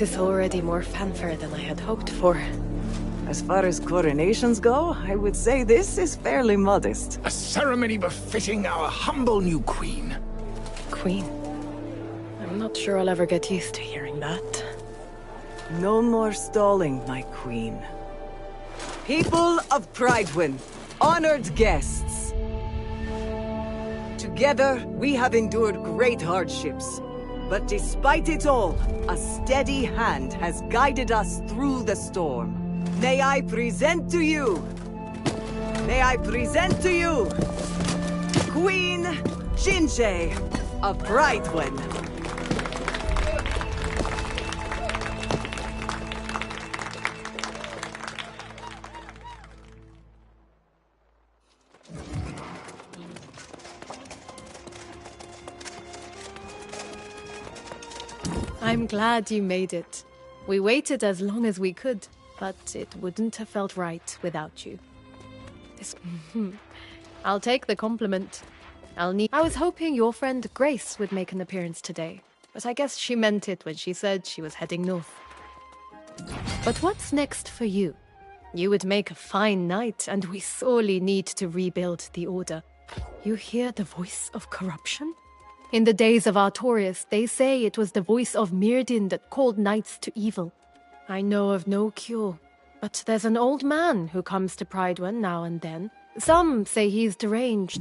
This is already more fanfare than I had hoped for. As far as coronations go, I would say this is fairly modest. A ceremony befitting our humble new queen. Queen. I'm not sure I'll ever get used to hearing that. No more stalling, my queen. People of Prydwen, honored guests. Together, we have endured great hardships. But despite it all, a steady hand has guided us through the storm. May I present to you... Queen Jinjay of Prydwen. I'm glad you made it. We waited as long as we could, but it wouldn't have felt right without you. I'll take the compliment. I was hoping your friend Grace would make an appearance today, but I guess she meant it when she said she was heading north. But what's next for you? You would make a fine knight, and we sorely need to rebuild the Order. You hear the voice of corruption? In the days of Artorias, they say it was the voice of Myrddin that called knights to evil. I know of no cure, but there's an old man who comes to Prydwen now and then. Some say he's deranged.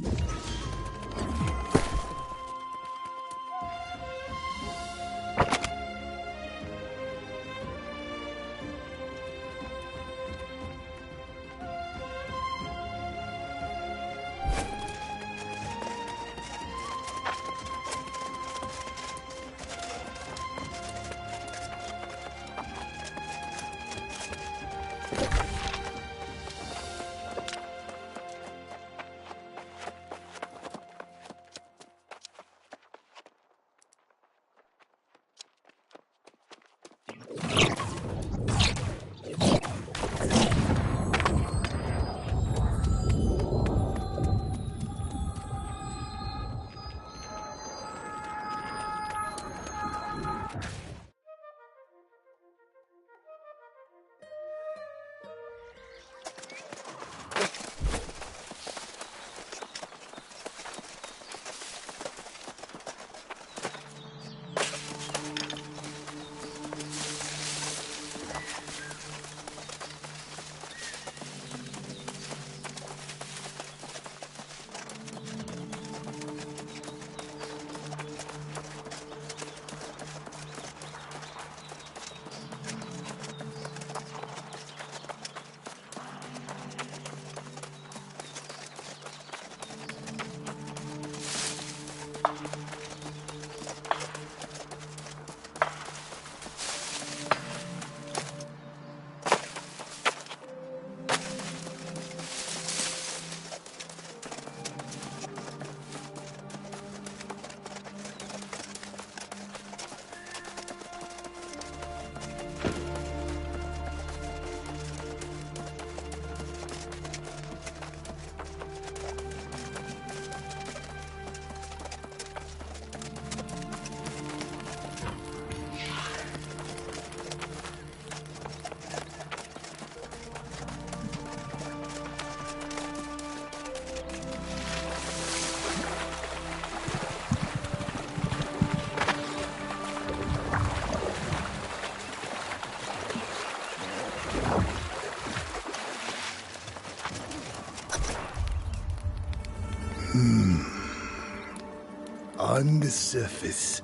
On the surface,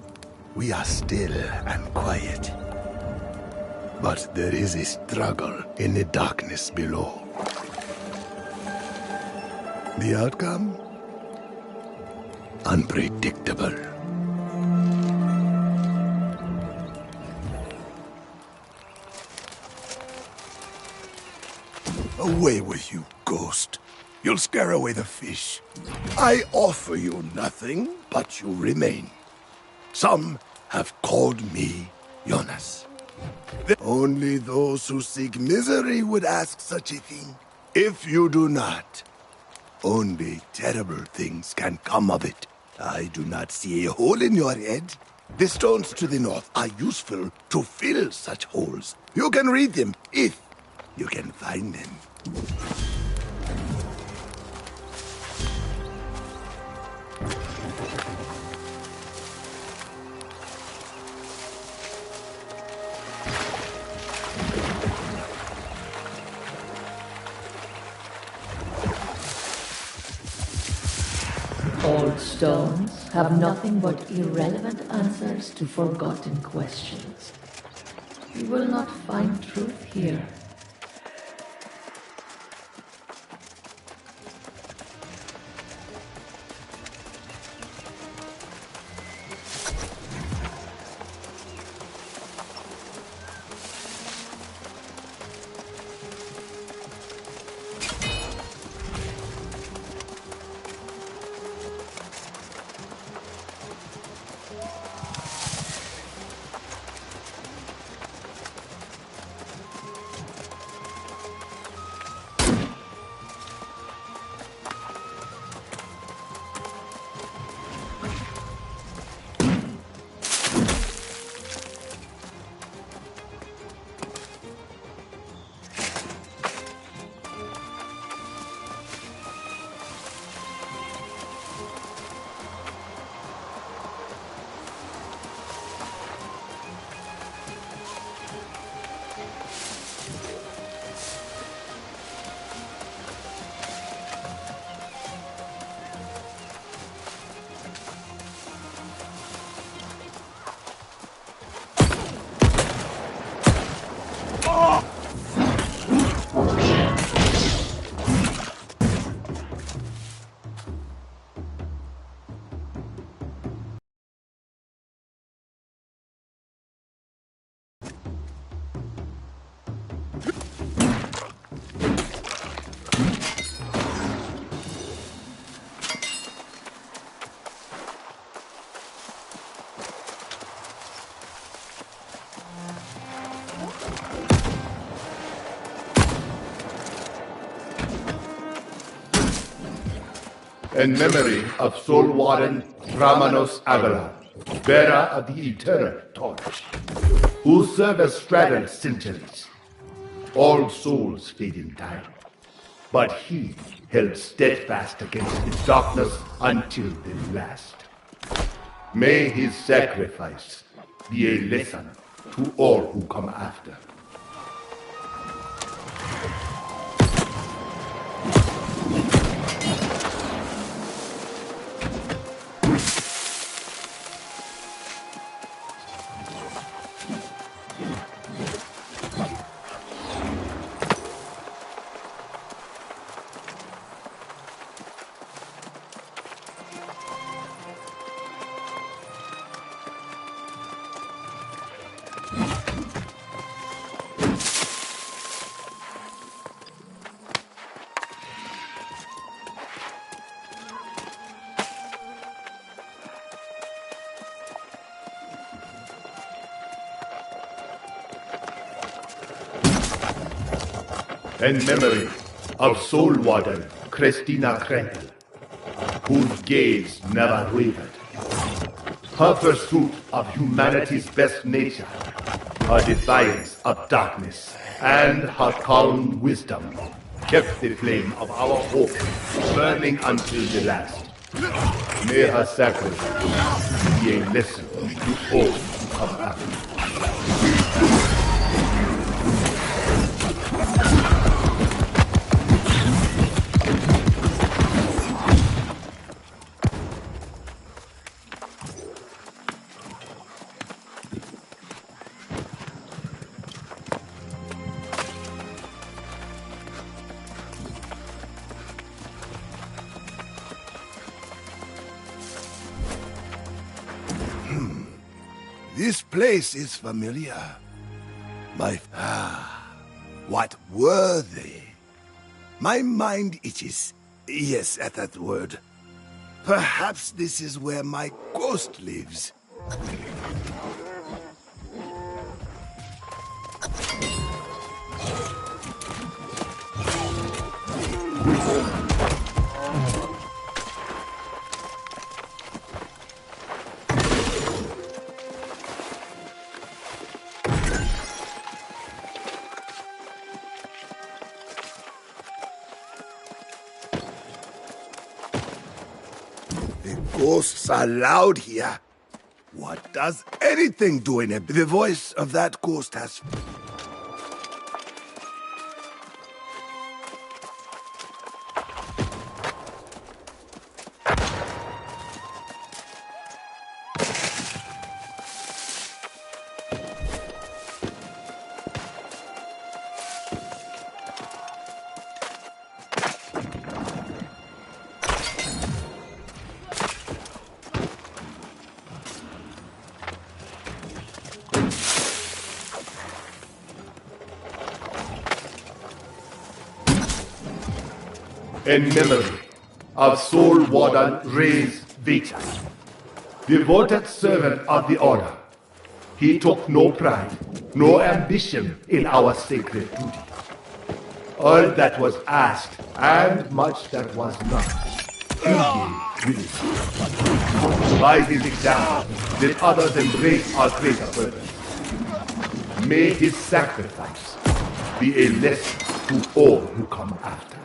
we are still and quiet. But there is a struggle in the darkness below. The outcome? Unpredictable. Away with you, ghost. You'll scare away the fish. I offer you nothing, but you remain. Some have called me Jonas. Only those who seek misery would ask such a thing. If you do not, only terrible things can come of it. I do not see a hole in your head. The stones to the north are useful to fill such holes. You can read them if you can find them. Old stones have nothing but irrelevant answers to forgotten questions. You will not find truth here. In memory of Soul Warden Ramanos Agalar, bearer of the Eternal Torch, who served as straddle centuries. All souls fade in time, but he held steadfast against the darkness until the last. May his sacrifice be a lesson to all who come after. In memory of Soul Warden Christina Krenkel, whose gaze never wavered. Her pursuit of humanity's best nature, her defiance of darkness, and her calm wisdom kept the flame of our hope burning until the last. May her sacrifice be a lesson to all who come after. This place is familiar. What were they? My mind itches. Yes, at that word. Perhaps this is where my ghost lives. ghosts are loud here. What does anything do in it? The voice of that ghost has... In memory of Soul Warden Reyes Vita, devoted servant of the Order, he took no pride, no ambition in our sacred duty. All that was asked, and much that was not, he gave willingly. By his example, did others embrace our greater purpose. May his sacrifice be a lesson to all who come after.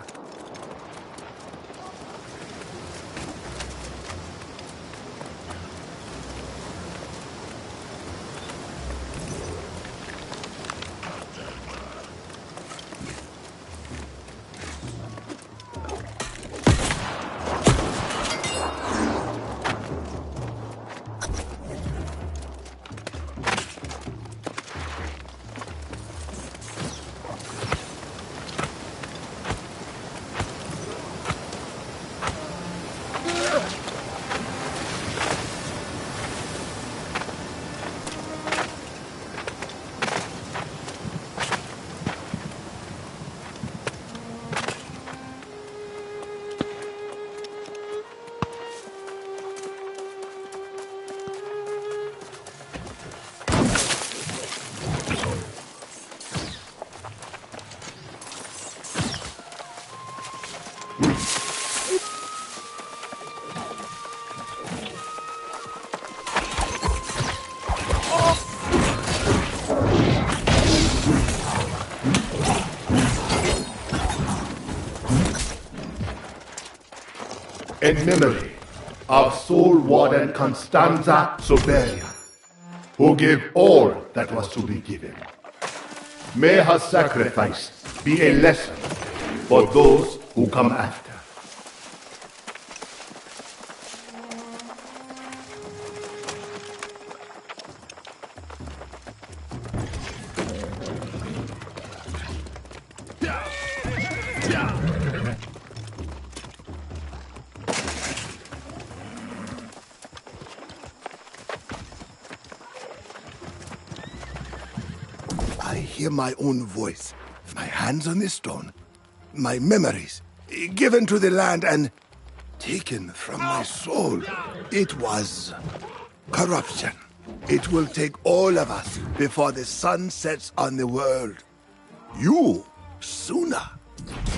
In memory of Soul Warden Constanza Soberia, who gave all that was to be given. May her sacrifice be a lesson for those who come after. I hear my own voice, my hands on the stone, my memories, given to the land and taken from my soul. It was corruption. It will take all of us before the sun sets on the world. You, sooner.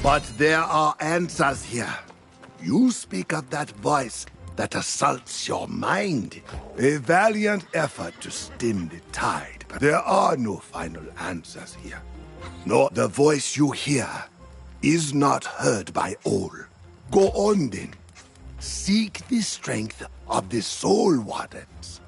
But there are answers here. You speak of that voice that assaults your mind. A valiant effort to stem the tide, but there are no final answers here. No, the voice you hear is not heard by all. Go on then. Seek the strength of the Soul Wardens.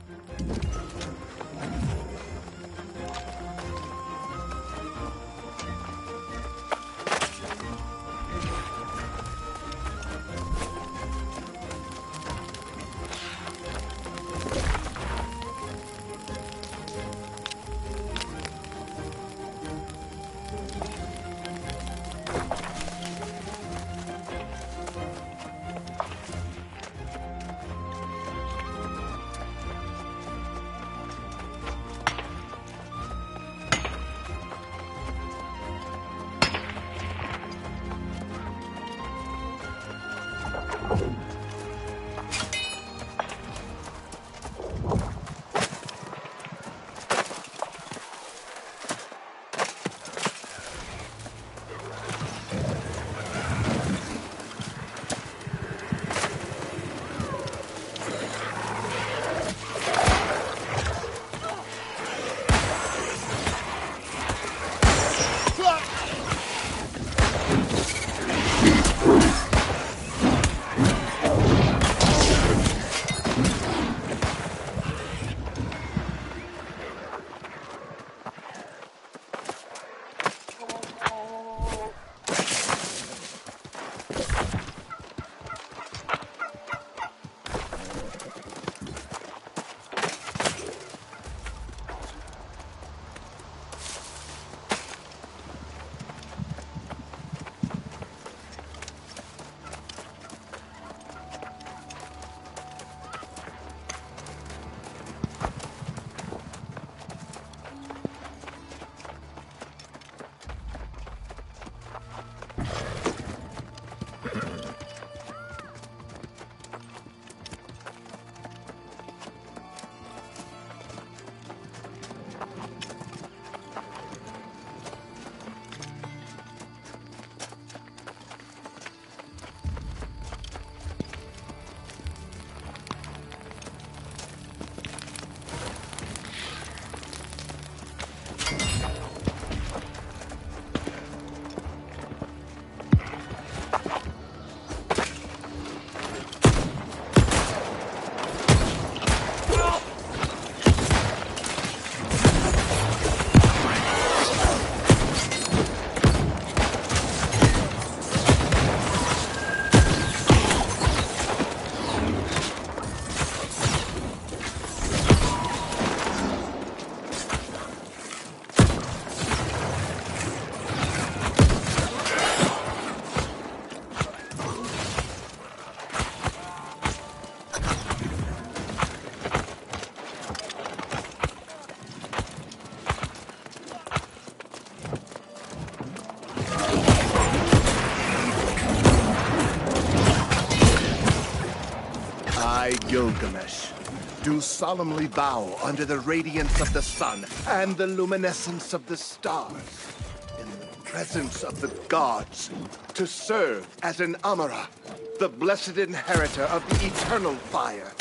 Gilgamesh, do solemnly bow under the radiance of the sun and the luminescence of the stars, in the presence of the gods, to serve as an Amara, the blessed inheritor of the eternal fire.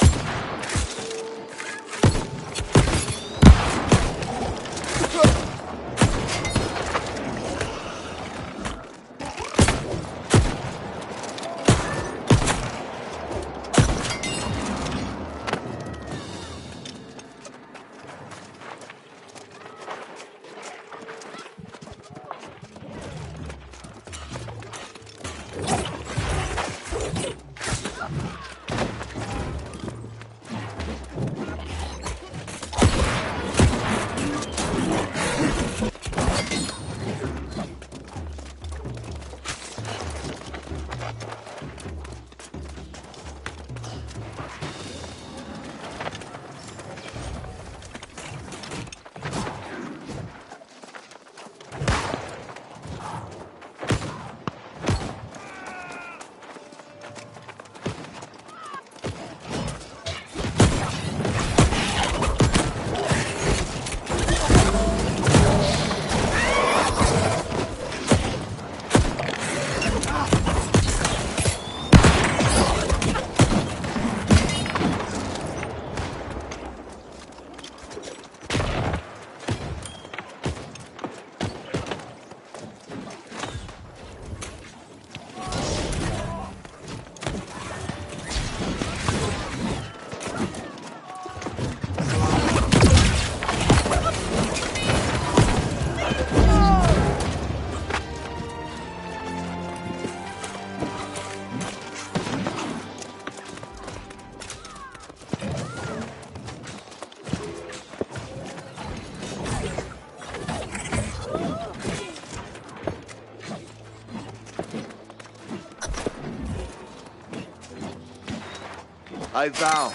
I vow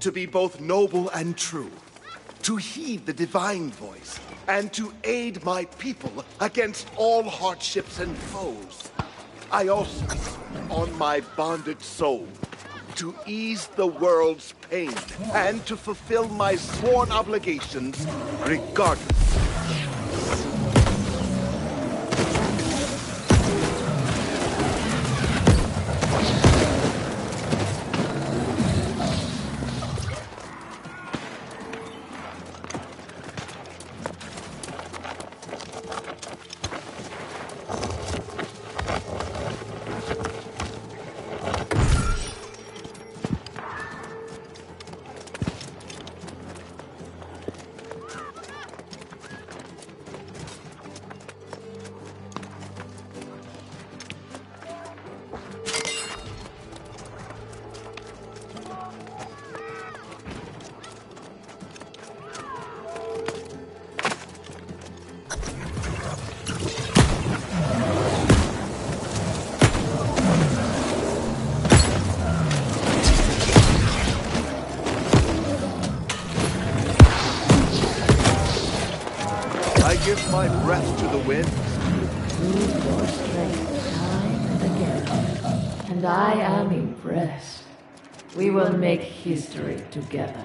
to be both noble and true, to heed the divine voice, and to aid my people against all hardships and foes. I also, on my bonded soul, to ease the world's pain and to fulfill my sworn obligations regardless. Give my breath to the wind. Prove your strength time and again. And I am impressed. We will make history together.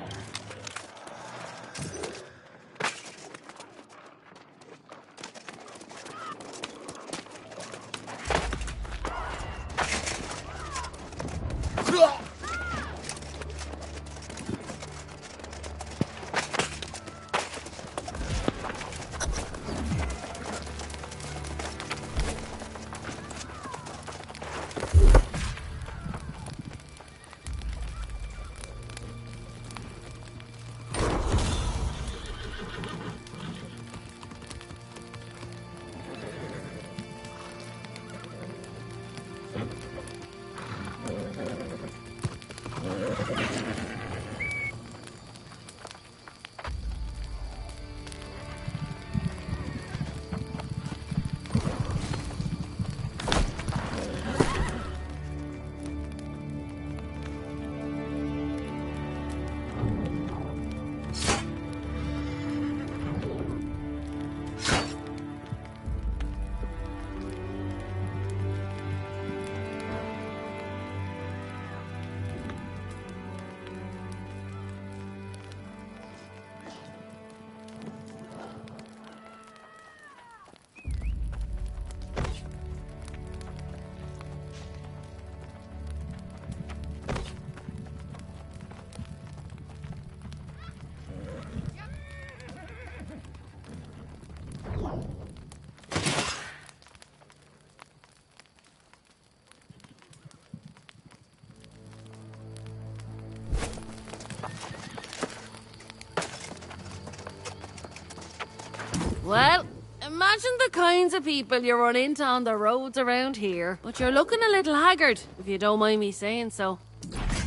Well, imagine the kinds of people you run into on the roads around here. But you're looking a little haggard, if you don't mind me saying so.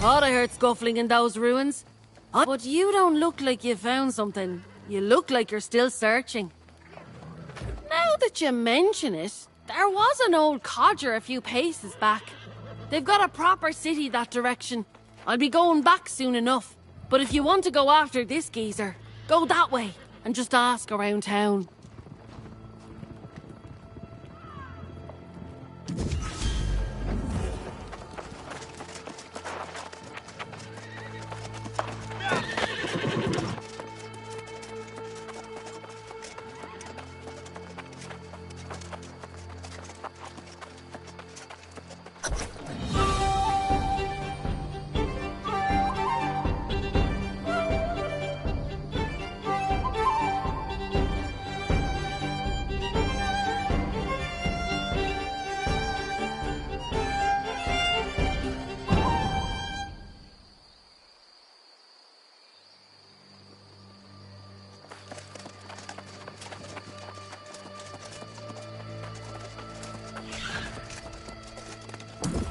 Thought I heard scuffling in those ruins. But you don't look like you found something. You look like you're still searching. Now that you mention it, there was an old codger a few paces back. They've got a proper city that direction. I'll be going back soon enough. But if you want to go after this geezer, go that way and just ask around town.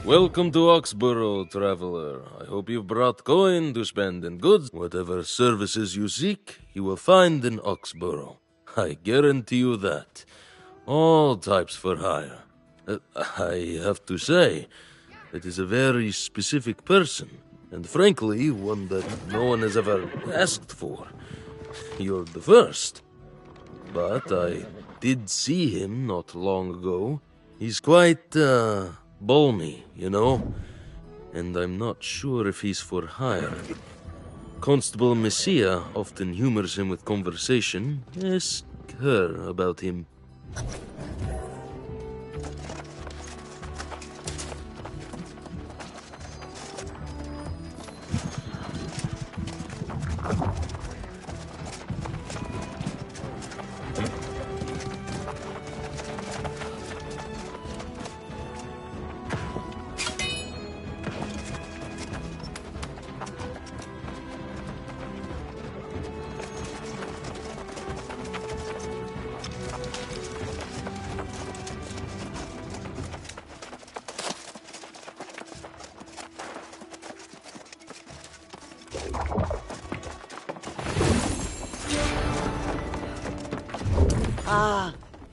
Welcome to Oxborough, traveler. I hope you've brought coin to spend and goods. Whatever services you seek, you will find in Oxborough. I guarantee you that. All types for hire. I have to say, it is a very specific person, and frankly, one that no one has ever asked for. You're the first. But I did see him not long ago. He's quite, balmy, you know? And I'm not sure if he's for hire. Constable Messiah often humors him with conversation. Ask her about him.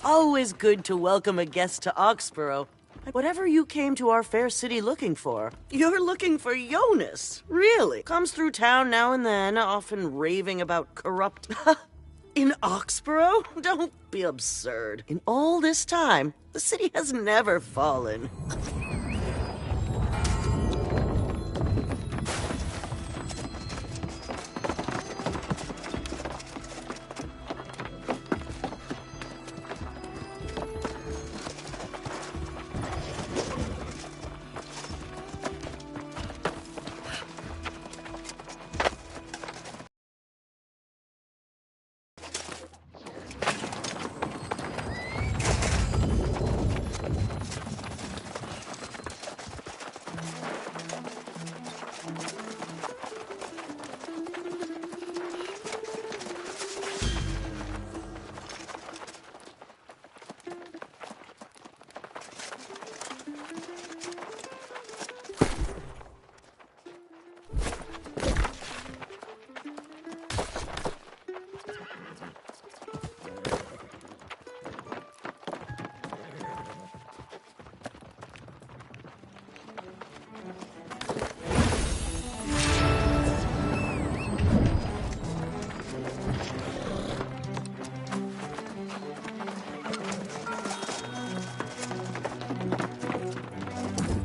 Always good to welcome a guest to Oxborough. Whatever you came to our fair city looking for, you're looking for Jonas. Really? Comes through town now and then, often raving about corrupt... In Oxborough? Don't be absurd. In all this time, the city has never fallen.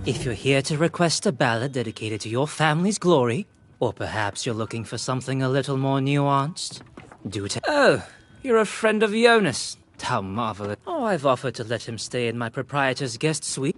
If you're here to request a ballad dedicated to your family's glory, or perhaps you're looking for something a little more nuanced, do tell. Oh, you're a friend of Jonas. How marvelous. Oh, I've offered to let him stay in my proprietor's guest suite.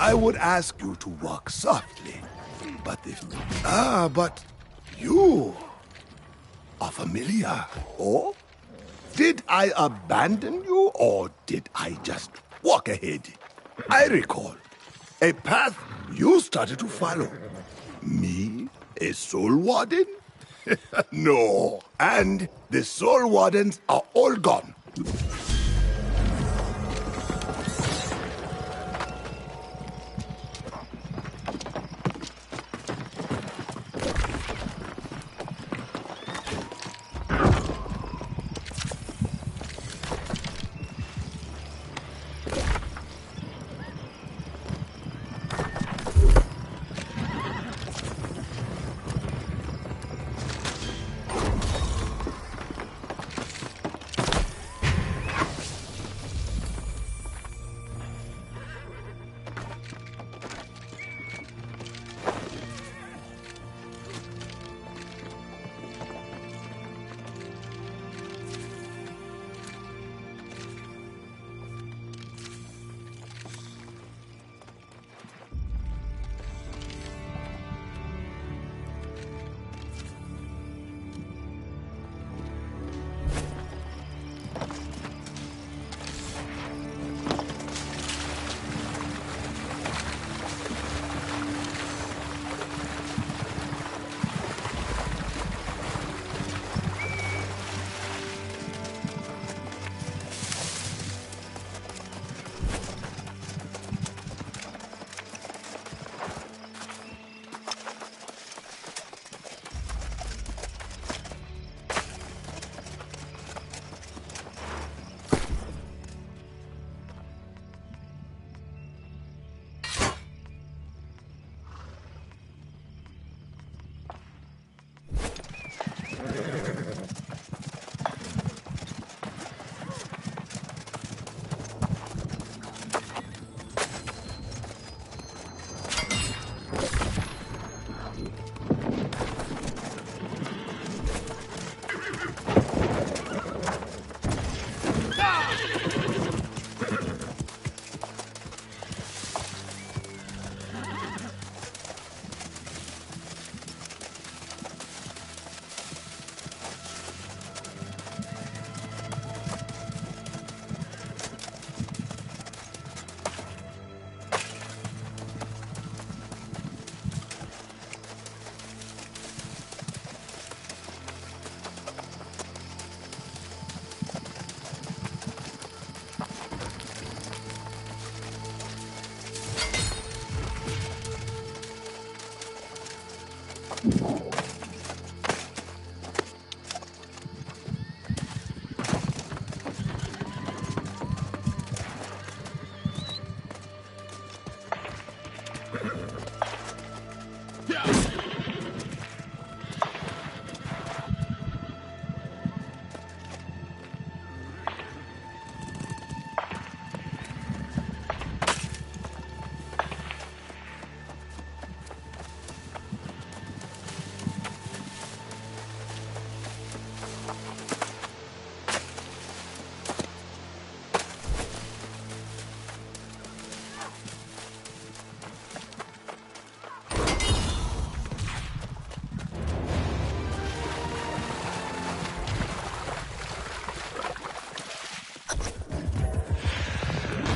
I would ask you to walk softly, but but you are familiar, or did I abandon you, or did I just walk ahead? I recall a path you started to follow. Me, a soul warden? No, and the soul wardens are all gone.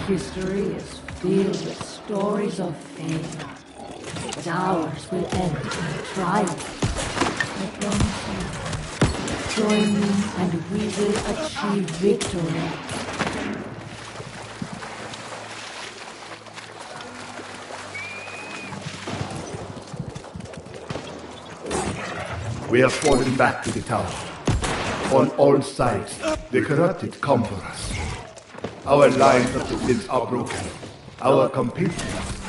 history is filled with stories of failure. But ours will end in triumph. I promise you. Join me and we will achieve victory. We have fallen back to the tower. On all sides, the corrupted come for us. Our lines of defense are broken. Our compatriots,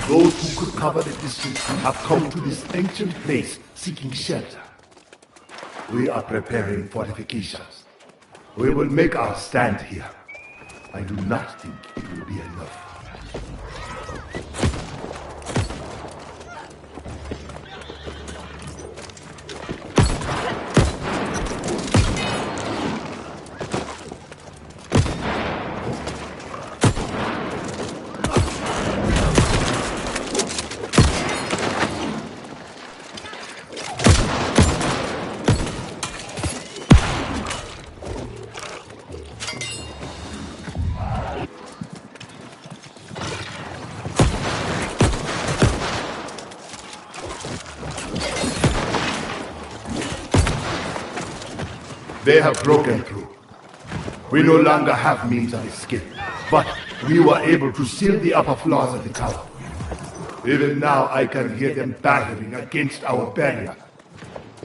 those who could cover the distance, have come to this ancient place seeking shelter. We are preparing fortifications. We will make our stand here. I do not think it will be enough. They have broken through. We no longer have means of escape, but we were able to seal the upper floors of the tower. Even now I can hear them battering against our barrier.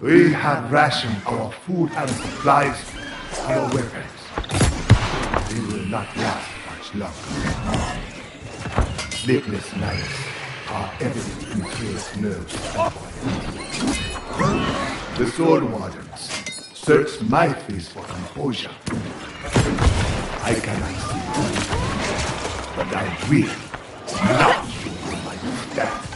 We have rationed our food and supplies, our weapons. They will not last much longer. Sleepless nights are evident in Kay's nerves and body. The Sword Wardens search my face for composure. I cannot see it, but I will not show my stand.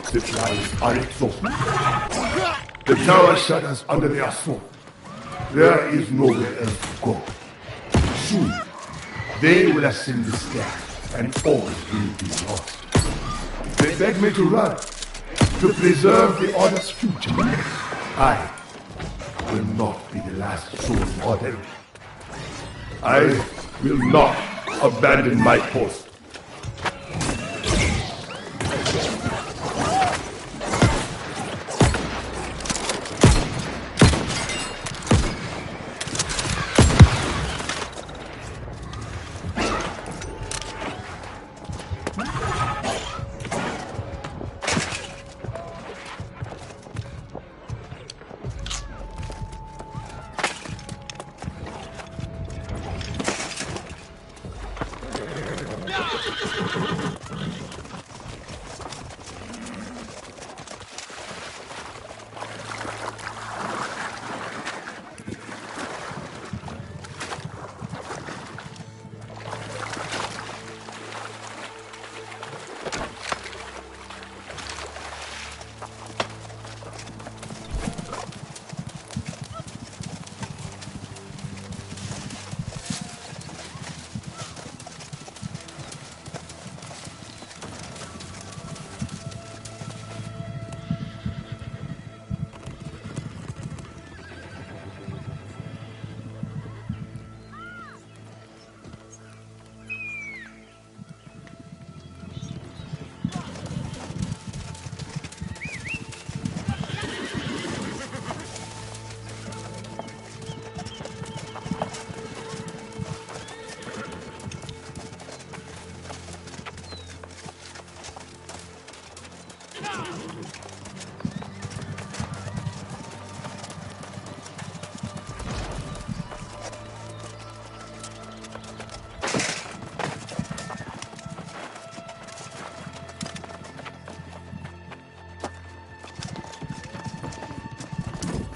Supplies are exhausted. The tower shudders under their assault. There is nowhere else to go. Soon, they will ascend the stairs, and all will be lost. They beg me to run, to preserve the Order's future. I will not be the last Sword Warden. I will not abandon my post.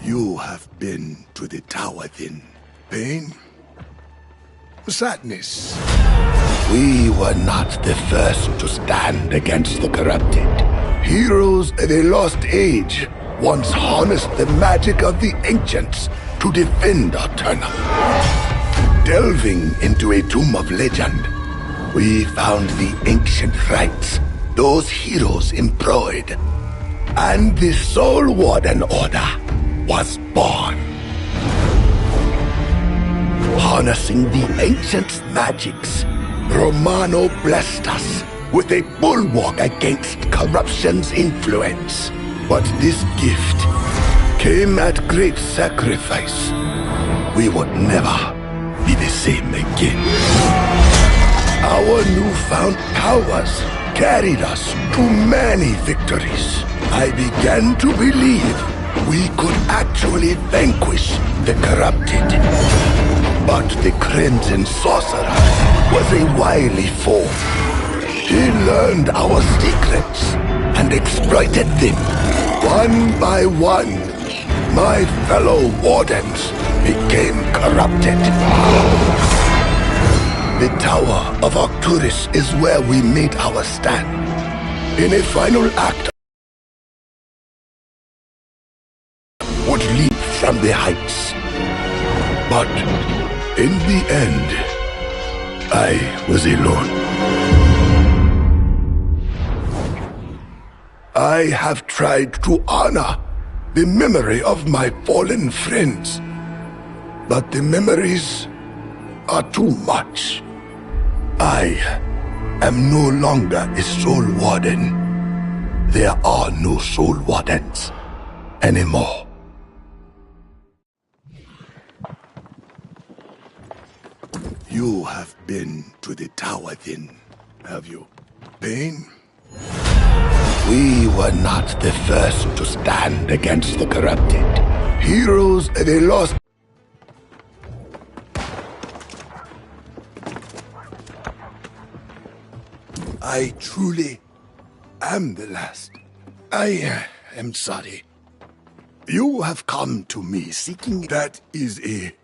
You have been to the tower then. Pain? Sadness? We were not the first to stand against the corrupted. Heroes of a lost age once harnessed the magic of the ancients to defend Eterna. Delving into a tomb of legend, we found the ancient rites those heroes employed, and the Soul Warden Order was born. Harnessing the ancients' magics, Romano blessed us with a bulwark against corruption's influence. But this gift came at great sacrifice. We would never be the same again. Our newfound powers carried us to many victories. I began to believe we could actually vanquish the corrupted. But the Crimson Sorcerer was a wily foe. He learned our secrets and exploited them. One by one, my fellow wardens became corrupted. The Tower of Arcturus is where we made our stand. In a final act would leap from the heights. But in the end, I was alone. I have tried to honor the memory of my fallen friends, but the memories are too much. I am no longer a Soul Warden. There are no Soul Wardens anymore. You have been to the tower then, have you? Pain? We were not the first to stand against the corrupted. Heroes of a lost... I truly am the last. I am sorry. You have come to me seeking... That is a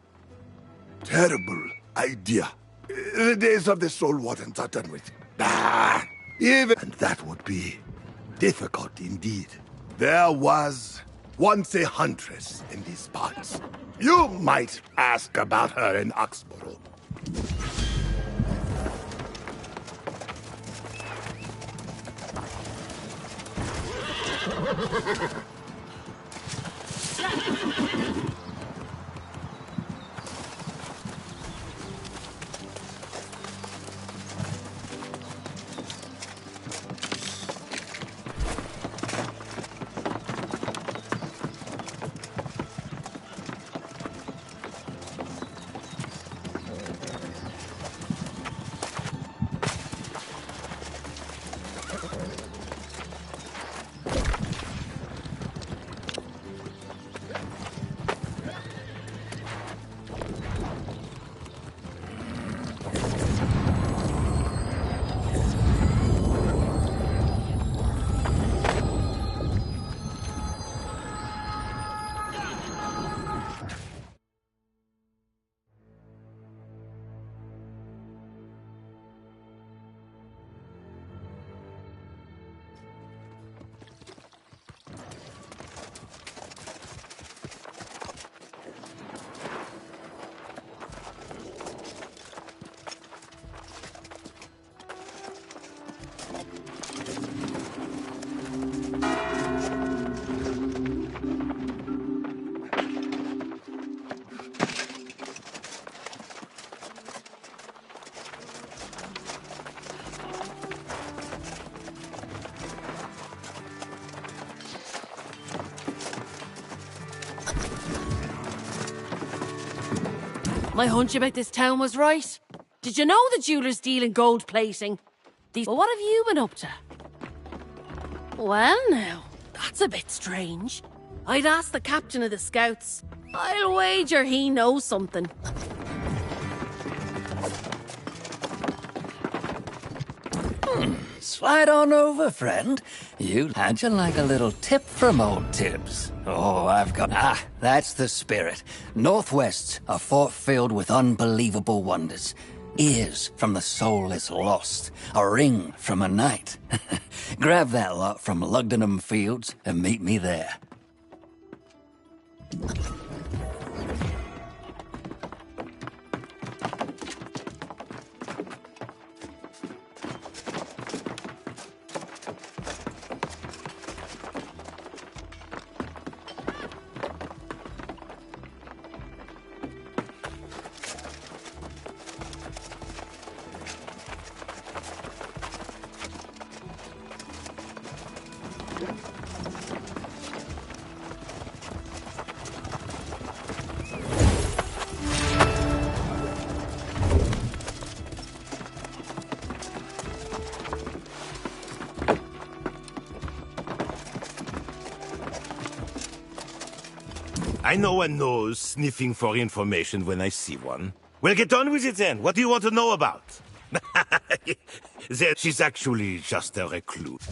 terrible idea. The days of the Soul Wardens are done with. And that would be difficult indeed. There was once a huntress in these parts. You might ask about her in Oxborough. My hunch about this town was right. Did you know the jewelers deal in gold plating? Well, what have you been up to? Well now, that's a bit strange. I'd ask the captain of the scouts. I'll wager he knows something. Slide on over, friend. How'd you like a little tip from old Tibbs? Oh, I've got... that's the spirit. Northwest's a fort filled with unbelievable wonders. ears from the soulless lost, a ring from a knight. Grab that lot from Lugdenham Fields and meet me there. I know one knows sniffing for information when I see one. Well, get on with it then. What do you want to know about? She's actually just a recluse.